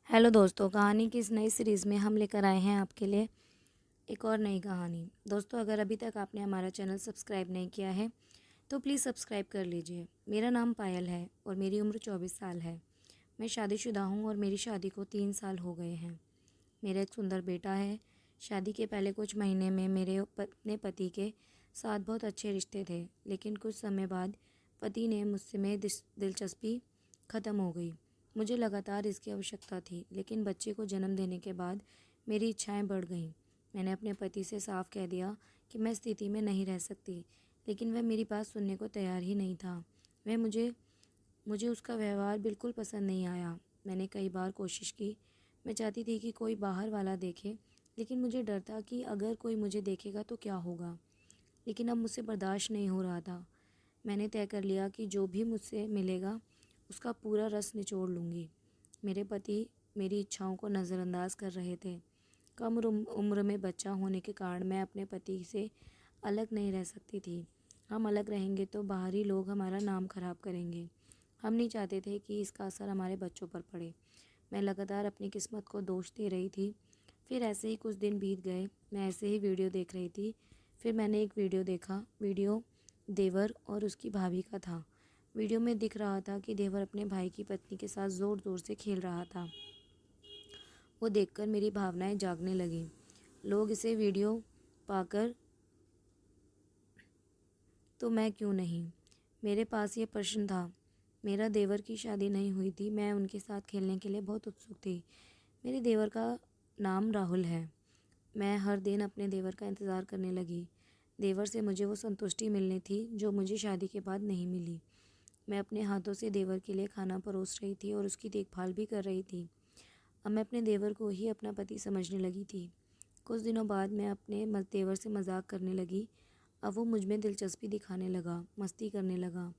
Hello दोस्तों, कहानी की इस नई सीरीज़ में हम लेकर आए हैं आपके लिए एक और नई कहानी। दोस्तों, अगर अभी तक आपने हमारा चैनल सब्सक्राइब नहीं किया है तो प्लीज़ सब्सक्राइब कर लीजिए। मेरा नाम पायल है और मेरी उम्र 24 साल है। मैं शादीशुदा हूँ और मेरी शादी को 3 साल हो गए हैं। मेरा एक सुंदर बेटा है। शादी के पहले कुछ महीने में मेरे अपने पति के साथ बहुत अच्छे रिश्ते थे, लेकिन कुछ समय बाद पति ने मुझसे में दिलचस्पी ख़त्म हो गई। मुझे लगातार इसकी आवश्यकता थी, लेकिन बच्चे को जन्म देने के बाद मेरी इच्छाएं बढ़ गईं। मैंने अपने पति से साफ कह दिया कि मैं स्थिति में नहीं रह सकती, लेकिन वह मेरी बात सुनने को तैयार ही नहीं था। वह मुझे मुझे उसका व्यवहार बिल्कुल पसंद नहीं आया। मैंने कई बार कोशिश की। मैं चाहती थी कि कोई बाहर वाला देखे, लेकिन मुझे डर था कि अगर कोई मुझे देखेगा तो क्या होगा। लेकिन अब मुझसे बर्दाश्त नहीं हो रहा था। मैंने तय कर लिया कि जो भी मुझसे मिलेगा उसका पूरा रस निचोड़ लूँगी। मेरे पति मेरी इच्छाओं को नज़रअंदाज कर रहे थे। कम उम्र में बच्चा होने के कारण मैं अपने पति से अलग नहीं रह सकती थी। हम अलग रहेंगे तो बाहरी लोग हमारा नाम खराब करेंगे। हम नहीं चाहते थे कि इसका असर हमारे बच्चों पर पड़े। मैं लगातार अपनी किस्मत को दोष दे रही थी। फिर ऐसे ही कुछ दिन बीत गए। मैं ऐसे ही वीडियो देख रही थी। फिर मैंने एक वीडियो देखा। वीडियो देवर और उसकी भाभी का था। वीडियो में दिख रहा था कि देवर अपने भाई की पत्नी के साथ ज़ोर ज़ोर से खेल रहा था। वो देखकर मेरी भावनाएं जागने लगीं। लोग इसे वीडियो पाकर तो मैं क्यों नहीं। मेरे पास ये प्रश्न था। मेरा देवर की शादी नहीं हुई थी। मैं उनके साथ खेलने के लिए बहुत उत्सुक थी। मेरे देवर का नाम राहुल है। मैं हर दिन अपने देवर का इंतज़ार करने लगी। देवर से मुझे वो संतुष्टि मिलनी थी जो मुझे शादी के बाद नहीं मिली। मैं अपने हाथों से देवर के लिए खाना परोस रही थी और उसकी देखभाल भी कर रही थी। अब मैं अपने देवर को ही अपना पति समझने लगी थी। कुछ दिनों बाद मैं अपने देवर से मजाक करने लगी। अब वो मुझ में दिलचस्पी दिखाने लगा, मस्ती करने लगा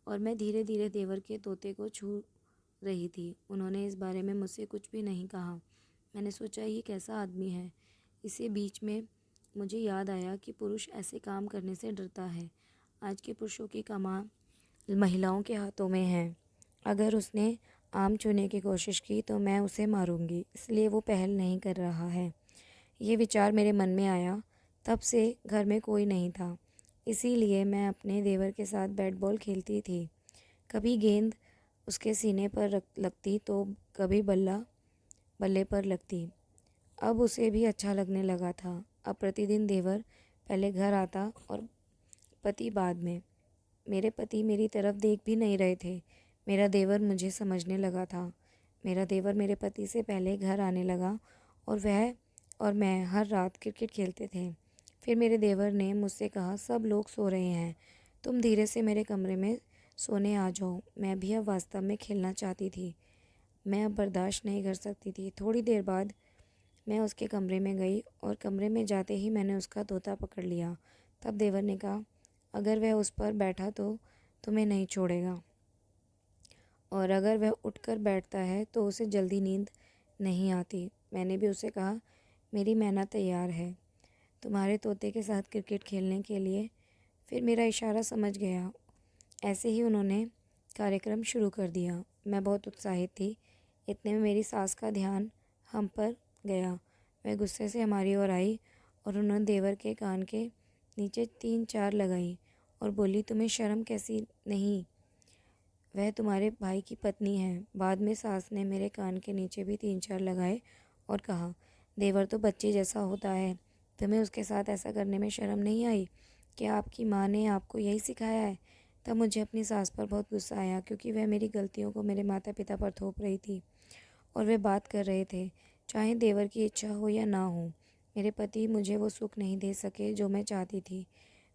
और मैं धीरे धीरे देवर के तोते को छू रही थी। उन्होंने इस बारे में मुझसे कुछ भी नहीं कहा। मैंने सोचा ये कैसा आदमी है। इसी बीच में मुझे याद आया कि पुरुष ऐसे काम करने से डरता है। आज के पुरुषों की कमान महिलाओं के हाथों में है। अगर उसने आम छूने की कोशिश की तो मैं उसे मारूंगी, इसलिए वो पहल नहीं कर रहा है। ये विचार मेरे मन में आया। तब से घर में कोई नहीं था, इसीलिए मैं अपने देवर के साथ बैट बॉल खेलती थी। कभी गेंद उसके सीने पर लगती तो कभी बल्ले पर लगती। अब उसे भी अच्छा लगने लगा था। अब प्रतिदिन देवर पहले घर आता और पति बाद में। मेरे पति मेरी तरफ देख भी नहीं रहे थे। मेरा देवर मुझे समझने लगा था। मेरा देवर मेरे पति से पहले घर आने लगा और वह और मैं हर रात क्रिकेट खेलते थे। फिर मेरे देवर ने मुझसे कहा, सब लोग सो रहे हैं, तुम धीरे से मेरे कमरे में सोने आ जाओ। मैं भी अब वास्तव में खेलना चाहती थी। मैं अब बर्दाश्त नहीं कर सकती थी। थोड़ी देर बाद मैं उसके कमरे में गई और कमरे में जाते ही मैंने उसका तोता पकड़ लिया। तब देवर ने कहा, अगर वह उस पर बैठा तो तुम्हें नहीं छोड़ेगा, और अगर वह उठकर बैठता है तो उसे जल्दी नींद नहीं आती। मैंने भी उसे कहा, मेरी मैना तैयार है तुम्हारे तोते के साथ क्रिकेट खेलने के लिए। फिर मेरा इशारा समझ गया। ऐसे ही उन्होंने कार्यक्रम शुरू कर दिया। मैं बहुत उत्साहित थी। इतने में मेरी सास का ध्यान हम पर गया। वह गुस्से से हमारी ओर आई और उन्होंने देवर के कान के नीचे 3-4 लगाई और बोली, तुम्हें शर्म कैसी नहीं, वह तुम्हारे भाई की पत्नी है। बाद में सास ने मेरे कान के नीचे भी 3-4 लगाए और कहा, देवर तो बच्चे जैसा होता है, तुम्हें उसके साथ ऐसा करने में शर्म नहीं आई? क्या आपकी माँ ने आपको यही सिखाया है? तब मुझे अपनी सास पर बहुत गुस्सा आया, क्योंकि वह मेरी गलतियों को मेरे माता पिता पर थोप रही थी और वे बात कर रहे थे चाहे देवर की इच्छा हो या ना हो। मेरे पति मुझे वो सुख नहीं दे सके जो मैं चाहती थी।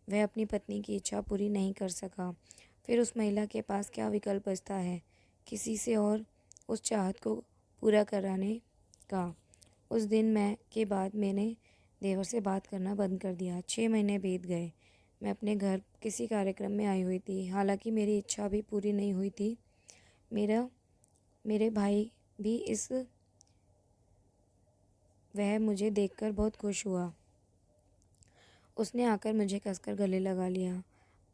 वह अपनी पत्नी की इच्छा पूरी नहीं कर सका। फिर उस महिला के पास क्या विकल्प बचता है किसी से और उस चाहत को पूरा कराने का। उस दिन मैं के बाद मैंने देवर से बात करना बंद कर दिया। 6 महीने बीत गए। मैं अपने घर किसी कार्यक्रम में आई हुई थी। हालांकि मेरी इच्छा भी पूरी नहीं हुई थी। मेरा मेरे भाई भी इस वह मुझे देखकर बहुत खुश हुआ। उसने आकर मुझे कसकर गले लगा लिया।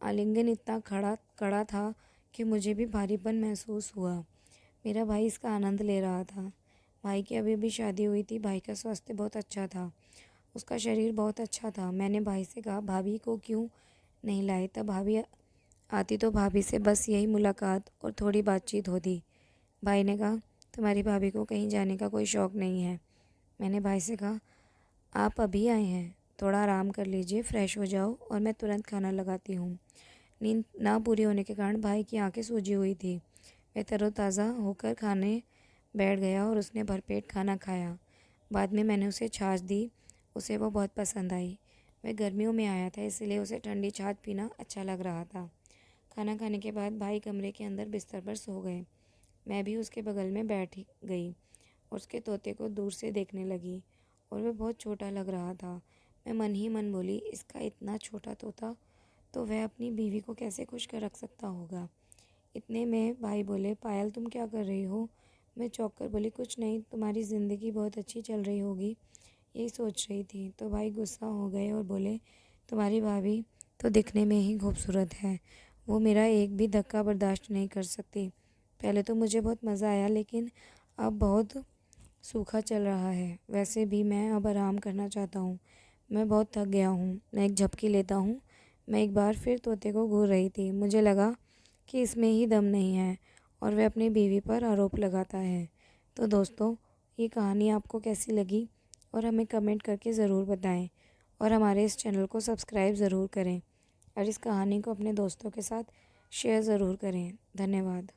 आलिंगन इतना खड़ा कड़ा था कि मुझे भी भारीपन महसूस हुआ। मेरा भाई इसका आनंद ले रहा था। भाई की अभी अभी शादी हुई थी। भाई का स्वास्थ्य बहुत अच्छा था, उसका शरीर बहुत अच्छा था। मैंने भाई से कहा, भाभी को क्यों नहीं लाए? तब भाभी आती तो भाभी से बस यही मुलाकात और थोड़ी बातचीत होती। भाई ने कहा, तुम्हारी भाभी को कहीं जाने का कोई शौक़ नहीं है। मैंने भाई से कहा, आप अभी आए हैं, थोड़ा आराम कर लीजिए, फ्रेश हो जाओ और मैं तुरंत खाना लगाती हूँ। नींद ना पूरी होने के कारण भाई की आंखें सूजी हुई थी। वह तरोताज़ा होकर खाने बैठ गया और उसने भरपेट खाना खाया। बाद में मैंने उसे छाछ दी, उसे वो बहुत पसंद आई। वह गर्मियों में आया था, इसलिए उसे ठंडी छाछ पीना अच्छा लग रहा था। खाना खाने के बाद भाई कमरे के अंदर बिस्तर पर सो गए। मैं भी उसके बगल में बैठ गई और उसके तोते को दूर से देखने लगी और वह बहुत छोटा लग रहा था। मैं मन ही मन बोली, इसका इतना छोटा तोता, तो वह अपनी बीवी को कैसे खुश कर रख सकता होगा। इतने में भाई बोले, पायल तुम क्या कर रही हो? मैं चौंक कर बोली, कुछ नहीं, तुम्हारी ज़िंदगी बहुत अच्छी चल रही होगी, यही सोच रही थी। तो भाई गुस्सा हो गए और बोले, तुम्हारी भाभी तो दिखने में ही खूबसूरत है, वो मेरा एक भी धक्का बर्दाश्त नहीं कर सकती। पहले तो मुझे बहुत मज़ा आया, लेकिन अब बहुत सूखा चल रहा है। वैसे भी मैं अब आराम करना चाहता हूँ, मैं बहुत थक गया हूँ। मैं एक झपकी लेता हूँ। मैं एक बार फिर तोते को घूर रही थी। मुझे लगा कि इसमें ही दम नहीं है और वह अपनी बीवी पर आरोप लगाता है। तो दोस्तों, ये कहानी आपको कैसी लगी और हमें कमेंट करके ज़रूर बताएं और हमारे इस चैनल को सब्सक्राइब ज़रूर करें और इस कहानी को अपने दोस्तों के साथ शेयर ज़रूर करें। धन्यवाद।